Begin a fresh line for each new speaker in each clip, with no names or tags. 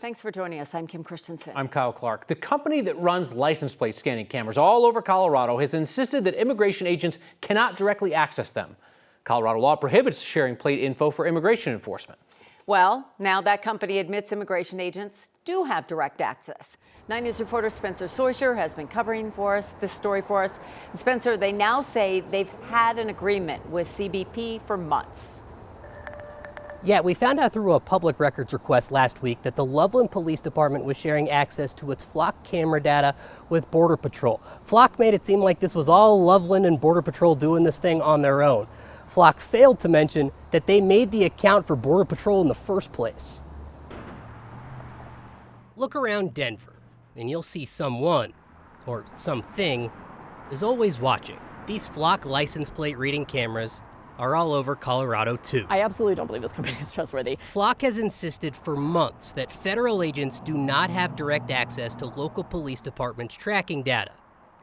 Thanks for joining us. I'm Kim Christensen.
I'm Kyle Clark. The company that runs license plate scanning cameras all over Colorado has insisted that immigration agents cannot directly access them. Colorado law prohibits sharing plate info for immigration enforcement.
Well, now that company admits immigration agents do have direct access. 9 News reporter Spencer Soisher has been covering this story for us. And Spencer, they now say they've had an agreement with CBP for months.
Yeah, we found out through a public records request last week that the Loveland Police Department was sharing access to its Flock camera data with Border Patrol. Flock made it seem like this was all Loveland and Border Patrol doing this thing on their own. Flock failed to mention that they made the account for Border Patrol in the first place. Look around Denver, and you'll see someone, or something, is always watching. These Flock license plate reading cameras are all over Colorado too.
I absolutely don't believe this company is trustworthy.
Flock has insisted for months that federal agents do not have direct access to local police departments' tracking data.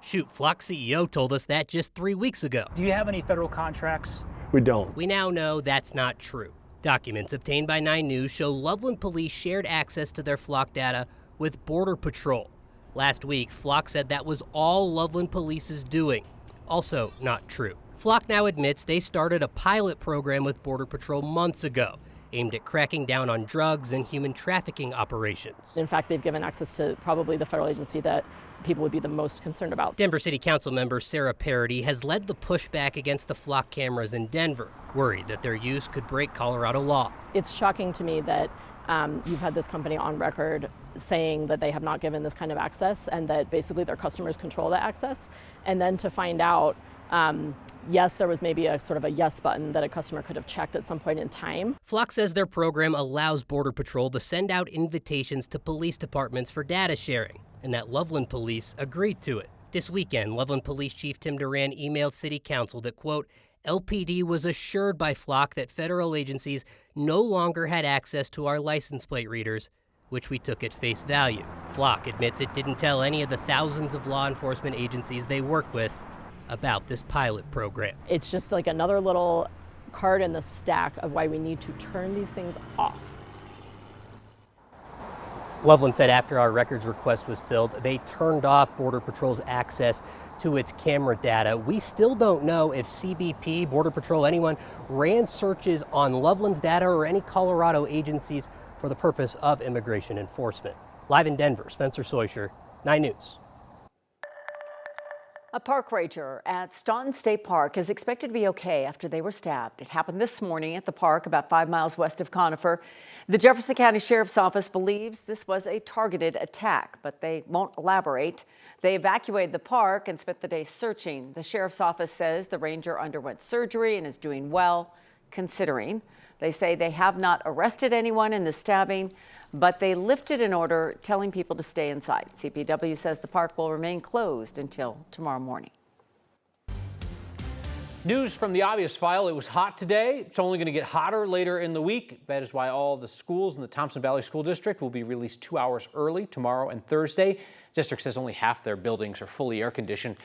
Shoot, Flock CEO told us that just 3 weeks ago.
Do you have any federal contracts?
We don't.
We now know that's not true. Documents obtained by 9 News show Loveland police shared access to their Flock data with Border Patrol. Last week, Flock said that was all Loveland police is doing. Also not true. Flock now admits they started a pilot program with Border Patrol months ago, aimed at cracking down on drugs and human trafficking operations.
In fact, they've given access to probably the federal agency that people would be the most concerned about.
Denver City Council member Sarah Parody has led the pushback against the Flock cameras in Denver, worried that their use could break Colorado law.
It's shocking to me that you've had this company on record saying that they have not given this kind of access and that basically their customers control the access. And then to find out, yes, there was maybe a sort of a yes button that a customer could have checked at some point in time.
Flock says their program allows Border Patrol to send out invitations to police departments for data sharing, and that Loveland Police agreed to it. This weekend, Loveland Police Chief Tim Duran emailed City Council that, quote, LPD was assured by Flock that federal agencies no longer had access to our license plate readers, which we took at face value. Flock admits it didn't tell any of the thousands of law enforcement agencies they work with about this pilot program.
It's just like another little card in the stack of why we need to turn these things off.
Loveland said after our records request was filled, they turned off Border Patrol's access to its camera data. We still don't know if CBP, Border Patrol, anyone ran searches on Loveland's data or any Colorado agencies for the purpose of immigration enforcement. Live in Denver, Spencer Soisher, 9 News.
A park ranger at Staunton State Park is expected to be okay after they were stabbed. It happened this morning at the park about 5 miles west of Conifer. The Jefferson County Sheriff's Office believes this was a targeted attack, but they won't elaborate. They evacuated the park and spent the day searching. The Sheriff's Office says the ranger underwent surgery and is doing well, considering. They say they have not arrested anyone in the stabbing, but they lifted an order telling people to stay inside. CPW says the park will remain closed until tomorrow morning.
News from the obvious file. It was hot today. It's only going to get hotter later in the week. That is why all the schools in the Thompson Valley School District will be released 2 hours early tomorrow and Thursday. District says only half their buildings are fully air conditioned.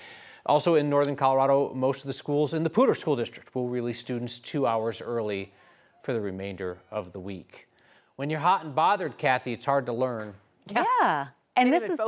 Also in northern Colorado, most of the schools in the Poudre School District will release students 2 hours early for the remainder of the week. When you're hot and bothered, Kathy, it's hard to learn.
Yeah. And this is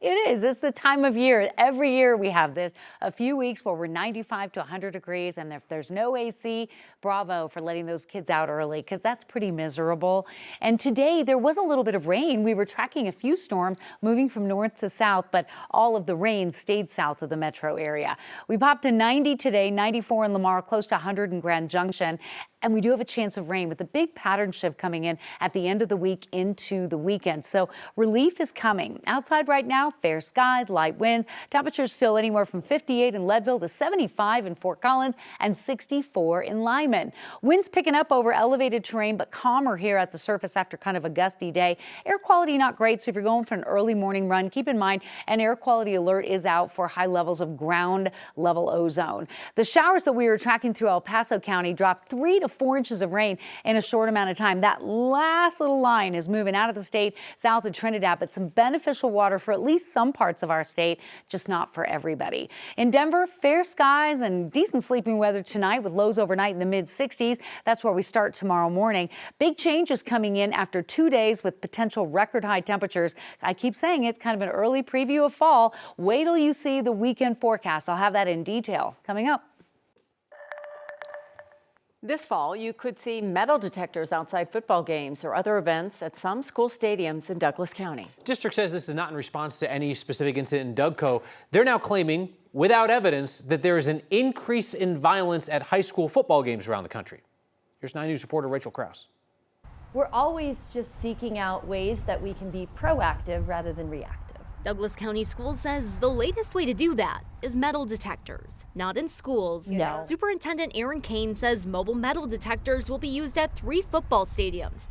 it's the time of year. Every year we have this, a few weeks where we're 95 to 100 degrees. And if there's no AC, bravo for letting those kids out early, because that's pretty miserable. And today there was a little bit of rain. We were tracking a few storms moving from north to south, but all of the rain stayed south of the metro area. We popped to 90 today, 94 in Lamar, close to 100 in Grand Junction. And we do have a chance of rain with a big pattern shift coming in at the end of the week into the weekend. So relief is coming. Outside right now, fair skies, light winds. Temperatures still anywhere from 58 in Leadville to 75 in Fort Collins and 64 in Lyman. Winds picking up over elevated terrain, but calmer here at the surface after kind of a gusty day. Air quality not great, so if you're going for an early morning run, keep in mind an air quality alert is out for high levels of ground level ozone. The showers that we were tracking through El Paso County dropped 3 to 4 inches of rain in a short amount of time. That last little line is moving out of the state south of Trinidad, but some beneficial water for at least some parts of our state, just not for everybody. In Denver, fair skies and decent sleeping weather tonight with lows overnight in the mid-60s. That's where we start tomorrow morning. Big changes coming in after 2 days with potential record high temperatures. I keep saying it's kind of an early preview of fall. Wait till you see the weekend forecast. I'll have that in detail coming up.
This fall, you could see metal detectors outside football games or other events at some school stadiums in Douglas County.
District says this is not in response to any specific incident in Dougco. They're now claiming, without evidence, that there is an increase in violence at high school football games around the country. Here's 9 News reporter Rachel Krause.
We're always just seeking out ways that we can be proactive rather than reactive.
Douglas County Schools says the latest way to do that is metal detectors, not in schools.
No.
Superintendent Aaron Kane says mobile metal detectors will be used at 3 football stadiums,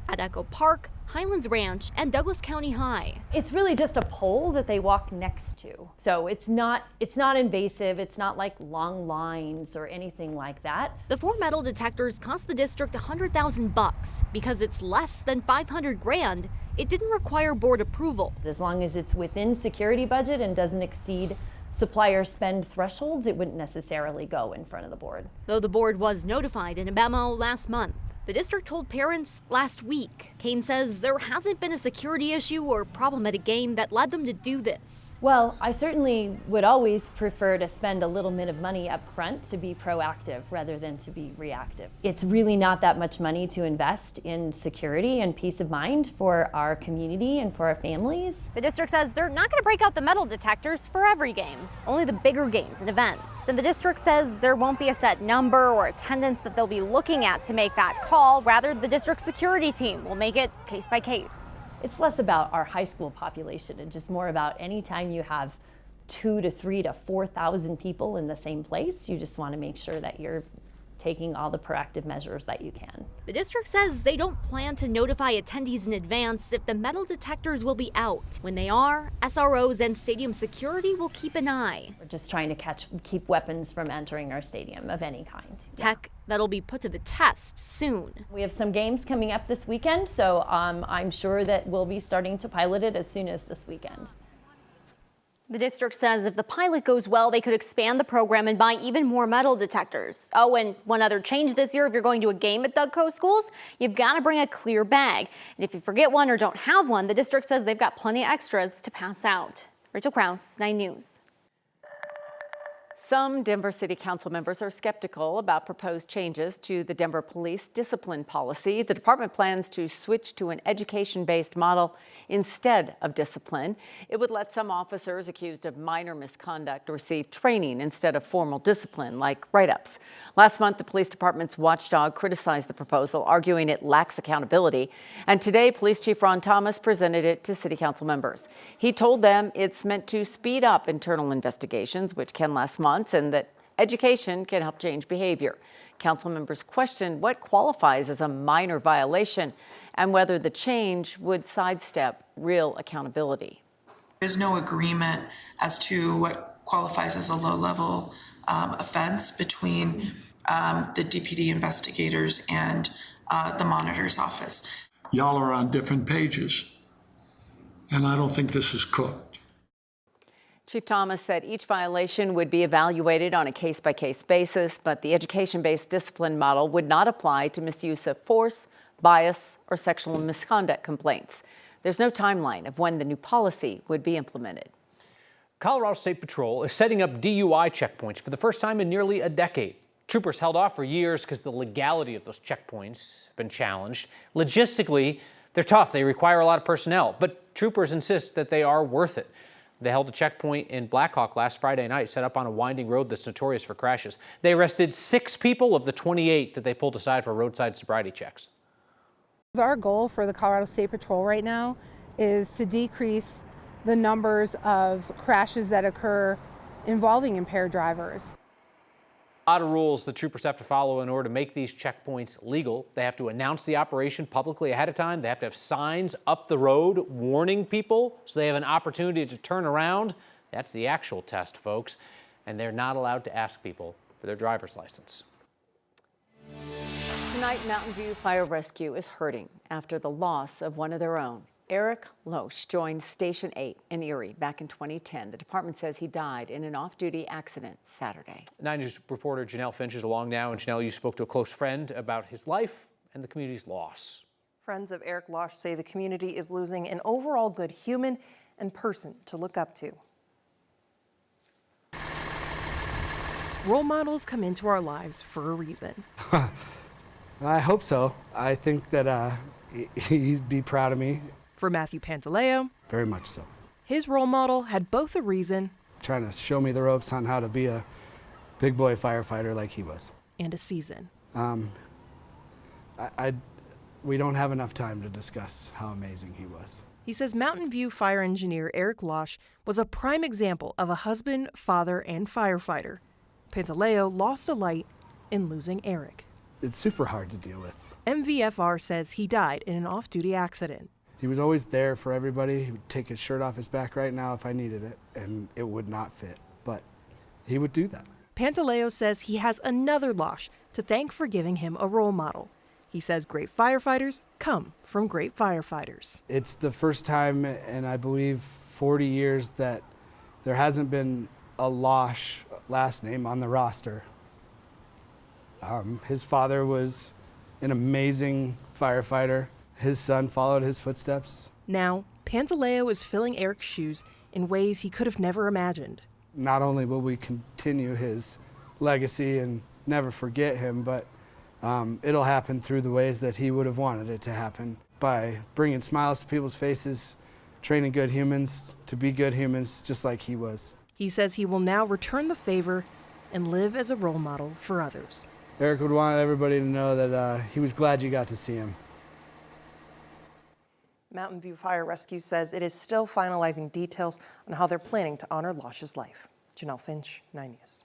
at Echo Park, Highlands Ranch, and Douglas County High.
It's really just a pole that they walk next to. So it's not invasive. It's not like long lines or anything like that.
The 4 metal detectors cost the district $100,000 because it's less than $500,000. It didn't require board approval.
As long as it's within security budget and doesn't exceed supplier spend thresholds, it wouldn't necessarily go in front of the board.
Though the board was notified in a memo last month. The district told parents last week. Kane says there hasn't been a security issue or problem at a game that led them to do this.
Well, I certainly would always prefer to spend a little bit of money up front to be proactive rather than to be reactive. It's really not that much money to invest in security and peace of mind for our community and for our families.
The district says they're not going to break out the metal detectors for every game, only the bigger games and events. And the district says there won't be a set number or attendance that they'll be looking at to make that call. Rather, the district security team will make it case by case.
It's less about our high school population and just more about any time you have 2,000 to 3,000 to 4,000 people in the same place, you just want to make sure that you're taking all the proactive measures that you can.
The district says they don't plan to notify attendees in advance if the metal detectors will be out. When they are, SROs and stadium security will keep an eye.
We're just trying to keep weapons from entering our stadium of any kind.
Tech that'll be put to the test soon.
We have some games coming up this weekend, so I'm sure that we'll be starting to pilot it as soon as this weekend.
The district says if the pilot goes well, they could expand the program and buy even more metal detectors. Oh, and one other change this year, if you're going to a game at Dougco schools, you've got to bring a clear bag. And if you forget one or don't have one, the district says they've got plenty of extras to pass out. Rachel Krause, 9 News.
Some Denver City Council members are skeptical about proposed changes to the Denver police discipline policy. The department plans to switch to an education-based model instead of discipline. It would let some officers accused of minor misconduct receive training instead of formal discipline, like write-ups. Last month, the police department's watchdog criticized the proposal, arguing it lacks accountability. And today, Police Chief Ron Thomas presented it to City Council members. He told them it's meant to speed up internal investigations, which can last months, and that education can help change behavior. Council members questioned what qualifies as a minor violation and whether the change would sidestep real accountability.
There is no agreement as to what qualifies as a low-level offense between the DPD investigators and the monitor's office.
Y'all are on different pages, and I don't think this is cooked.
Chief Thomas said each violation would be evaluated on a case-by-case basis, but the education-based discipline model would not apply to misuse of force, bias, or sexual misconduct complaints. There's no timeline of when the new policy would be implemented.
Colorado State Patrol is setting up DUI checkpoints for the first time in nearly a decade. Troopers held off for years because the legality of those checkpoints has been challenged. Logistically, they're tough. They require a lot of personnel, but troopers insist that they are worth it. They held a checkpoint in Blackhawk last Friday night, set up on a winding road that's notorious for crashes. They arrested 6 people of the 28 that they pulled aside for roadside sobriety checks.
Our goal for the Colorado State Patrol right now is to decrease the numbers of crashes that occur involving impaired drivers.
A lot of rules the troopers have to follow in order to make these checkpoints legal. They have to announce the operation publicly ahead of time. They have to have signs up the road warning people so they have an opportunity to turn around. That's the actual test, folks. And they're not allowed to ask people for their driver's license.
Tonight, Mountain View Fire Rescue is hurting after the loss of one of their own. Eric Loesch joined Station 8 in Erie back in 2010. The department says he died in an off-duty accident Saturday. 9 News reporter Janelle Finch is along now. And Janelle, you spoke to a close friend about his life and the community's loss.
Friends of Eric Loesch say the community is losing an overall good human and person to look up to. Role models come into our lives for a reason.
I hope so. I think that he'd be proud of me.
For Matthew Pantaleo,
Very much so.
his role model had both a reason
Trying to show me the ropes on how to be a big boy firefighter like he was.
and a season.
We don't have enough time to discuss how amazing he was.
He says Mountain View fire engineer Eric Loesch was a prime example of a husband, father, and firefighter. Pantaleo lost a light in losing Eric.
It's super hard to deal with.
MVFR says he died in an off-duty accident.
He was always there for everybody. He would take his shirt off his back right now if I needed it, and it would not fit, but he would do that.
Pantaleo says he has another Loesch to thank for giving him a role model. He says great firefighters come from great firefighters.
It's the first time in, I believe, 40 years that there hasn't been a Loesch last name on the roster. His father was an amazing firefighter. His son followed his footsteps.
Now, Pantaleo is filling Eric's shoes in ways he could have never imagined.
Not only will we continue his legacy and never forget him, but it'll happen through the ways that he would have wanted it to happen, by bringing smiles to people's faces, training good humans to be good humans just like he was.
He says he will now return the favor and live as a role model for others.
Eric would want everybody to know that he was glad you got to see him.
Mountain View Fire Rescue says it is still finalizing details on how they're planning to honor Loesch's life. Janelle Finch, 9 News.